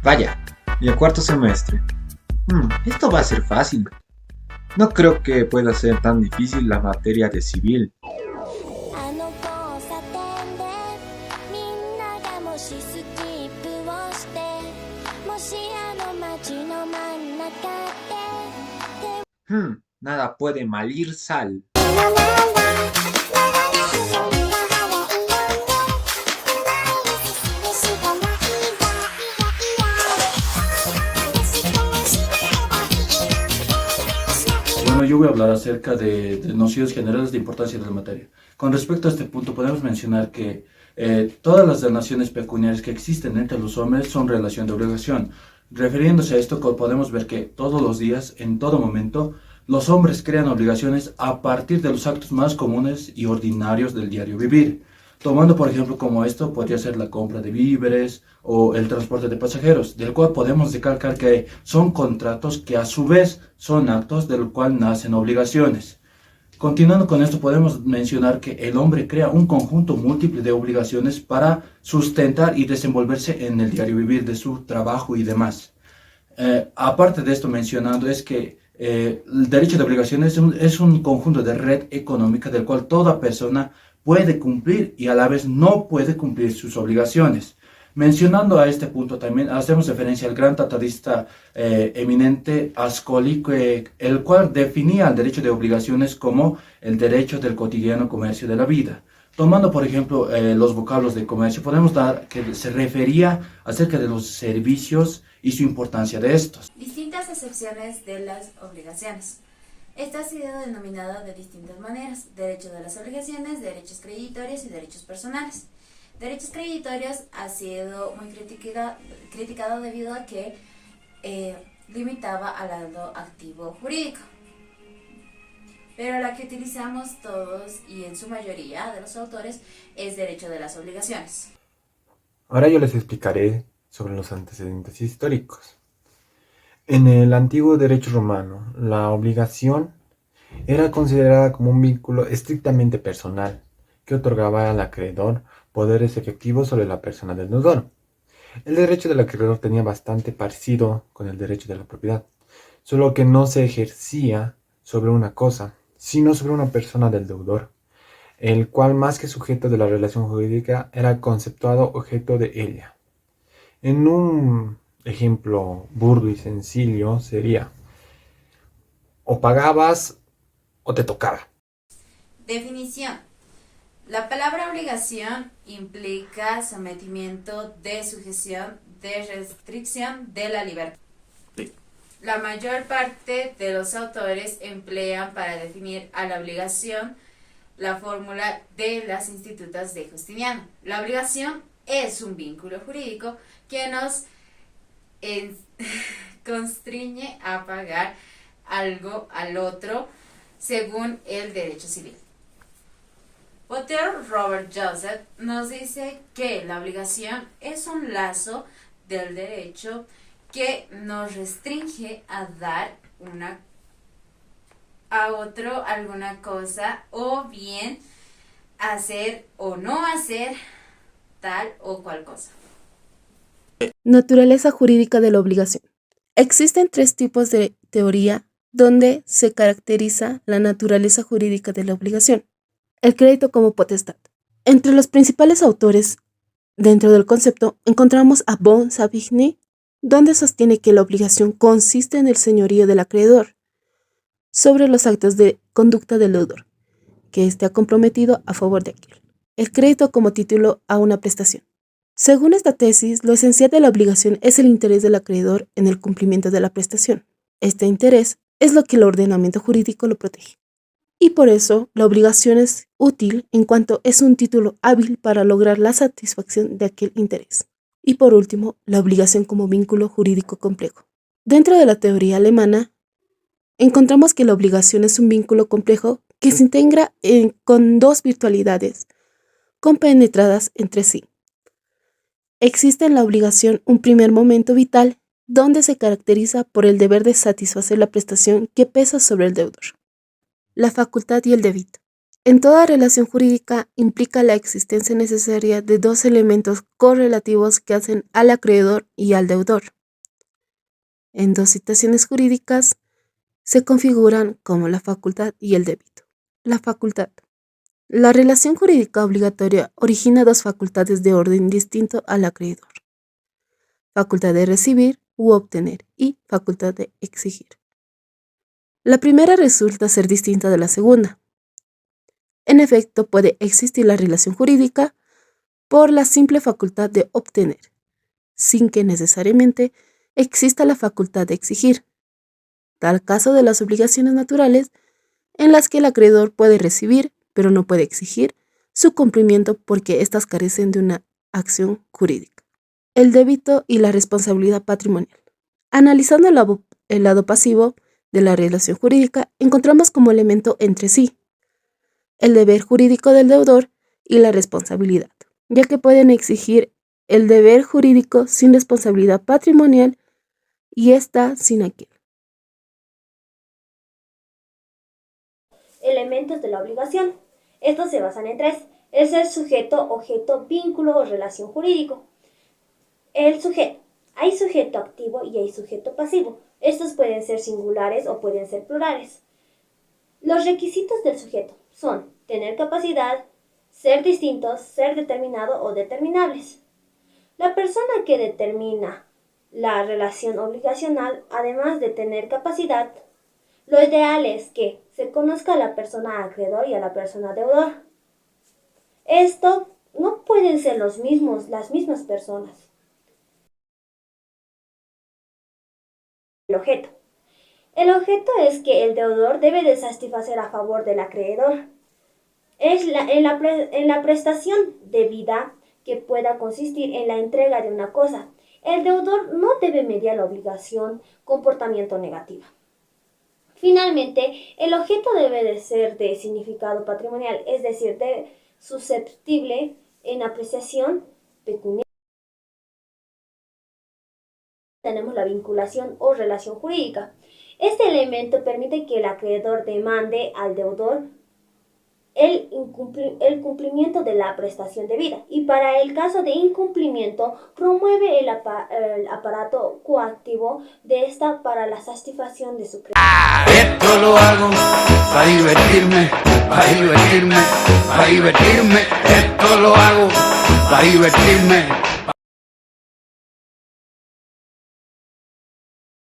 Vaya, y el cuarto semestre. Esto va a ser fácil. No creo que pueda ser tan difícil la materia de civil. あの交差点でみんながもしスキップをしてもしあの街の真ん中で Nada puede malir sal. Bueno, yo voy a hablar acerca de nociones generales de importancia de la materia. Con respecto a este punto, podemos mencionar que todas las relaciones pecuniarias que existen entre los hombres son relación de obligación. Refiriéndose a esto, podemos ver que todos los días, en todo momento, los hombres crean obligaciones a partir de los actos más comunes y ordinarios del diario vivir. Tomando por ejemplo como esto podría ser la compra de víveres o el transporte de pasajeros, del cual podemos recalcar que son contratos que a su vez son actos del cual nacen obligaciones. Continuando con esto podemos mencionar que el hombre crea un conjunto múltiple de obligaciones para sustentar y desenvolverse en el diario vivir de su trabajo y demás. Aparte de esto mencionando es que el derecho de obligaciones es un conjunto de red económica del cual toda persona puede cumplir y a la vez no puede cumplir sus obligaciones. Mencionando a este punto también hacemos referencia al gran tratadista eminente Ascoli, el cual definía el derecho de obligaciones como el derecho del cotidiano comercio de la vida. Tomando, por ejemplo, los vocablos de comercio, podemos dar que se refería acerca de los servicios y su importancia de estos. Distintas acepciones de las obligaciones. Esta ha sido denominada de distintas maneras: derecho de las obligaciones, derechos creditorios y derechos personales. Derechos creditorios ha sido muy criticado debido a que limitaba al lado activo jurídico. Pero la que utilizamos todos y en su mayoría de los autores es derecho de las obligaciones. Ahora yo les explicaré sobre los antecedentes históricos. En el antiguo derecho romano, la obligación era considerada como un vínculo estrictamente personal que otorgaba al acreedor poderes efectivos sobre la persona del deudor. El derecho del acreedor tenía bastante parecido con el derecho de la propiedad, solo que no se ejercía sobre una cosa, sino sobre una persona del deudor, el cual más que sujeto de la relación jurídica era conceptuado objeto de ella. En un ejemplo burdo y sencillo sería: o pagabas o te tocaba. Definición. La palabra obligación implica sometimiento de sujeción, de restricción de la libertad. Sí. La mayor parte de los autores emplean para definir a la obligación la fórmula de las institutas de Justiniano. La obligación es un vínculo jurídico que nos constriñe a pagar algo al otro según el derecho civil. Potter Robert Joseph nos dice que la obligación es un lazo del derecho que nos restringe a dar a otro alguna cosa, o bien hacer o no hacer tal o cual cosa. Naturaleza jurídica de la obligación. Existen tres tipos de teoría donde se caracteriza la naturaleza jurídica de la obligación. El crédito como potestad. Entre los principales autores dentro del concepto encontramos a von Savigny, donde sostiene que la obligación consiste en el señorío del acreedor sobre los actos de conducta del deudor, que éste ha comprometido a favor de aquel. El crédito como título a una prestación. Según esta tesis, lo esencial de la obligación es el interés del acreedor en el cumplimiento de la prestación. Este interés es lo que el ordenamiento jurídico lo protege. Y por eso, la obligación es útil en cuanto es un título hábil para lograr la satisfacción de aquel interés. Y por último, la obligación como vínculo jurídico complejo. Dentro de la teoría alemana, encontramos que la obligación es un vínculo complejo que se integra con dos virtualidades compenetradas entre sí. Existe en la obligación un primer momento vital donde se caracteriza por el deber de satisfacer la prestación que pesa sobre el deudor, la facultad y el débito. En toda relación jurídica implica la existencia necesaria de dos elementos correlativos que hacen al acreedor y al deudor. En dos situaciones jurídicas se configuran como la facultad y el débito. La facultad. La relación jurídica obligatoria origina dos facultades de orden distinto al acreedor: facultad de recibir u obtener y facultad de exigir. La primera resulta ser distinta de la segunda. En efecto, puede existir la relación jurídica por la simple facultad de obtener, sin que necesariamente exista la facultad de exigir, tal caso de las obligaciones naturales en las que el acreedor puede recibir, pero no puede exigir su cumplimiento porque éstas carecen de una acción jurídica. El débito y la responsabilidad patrimonial. Analizando el lado pasivo de la relación jurídica, encontramos como elemento entre sí el deber jurídico del deudor y la responsabilidad, ya que pueden exigir el deber jurídico sin responsabilidad patrimonial y ésta sin aquel. Elementos de la obligación. Estos se basan en tres: el ser sujeto, objeto, vínculo o relación jurídico. El sujeto. Hay sujeto activo y hay sujeto pasivo. Estos pueden ser singulares o pueden ser plurales. Los requisitos del sujeto son tener capacidad, ser distintos, ser determinado o determinables. La persona que determina la relación obligacional, además de tener capacidad, lo ideal es que se conozca a la persona acreedor y a la persona deudor. Esto no pueden ser las mismas personas. El objeto. El objeto es que el deudor debe de satisfacer a favor del acreedor. Es en la prestación debida que pueda consistir en la entrega de una cosa. El deudor no debe mediar la obligación comportamiento negativo. Finalmente, el objeto debe de ser de significado patrimonial, es decir, susceptible en apreciación pecuniaria. Tenemos la vinculación o relación jurídica. Este elemento permite que el acreedor demande al deudor el cumplimiento de la prestación debida y para el caso de incumplimiento promueve el aparato coactivo de esta para la satisfacción de su crédito. Esto lo hago para divertirme, para divertirme, para divertirme. Esto lo hago para divertirme.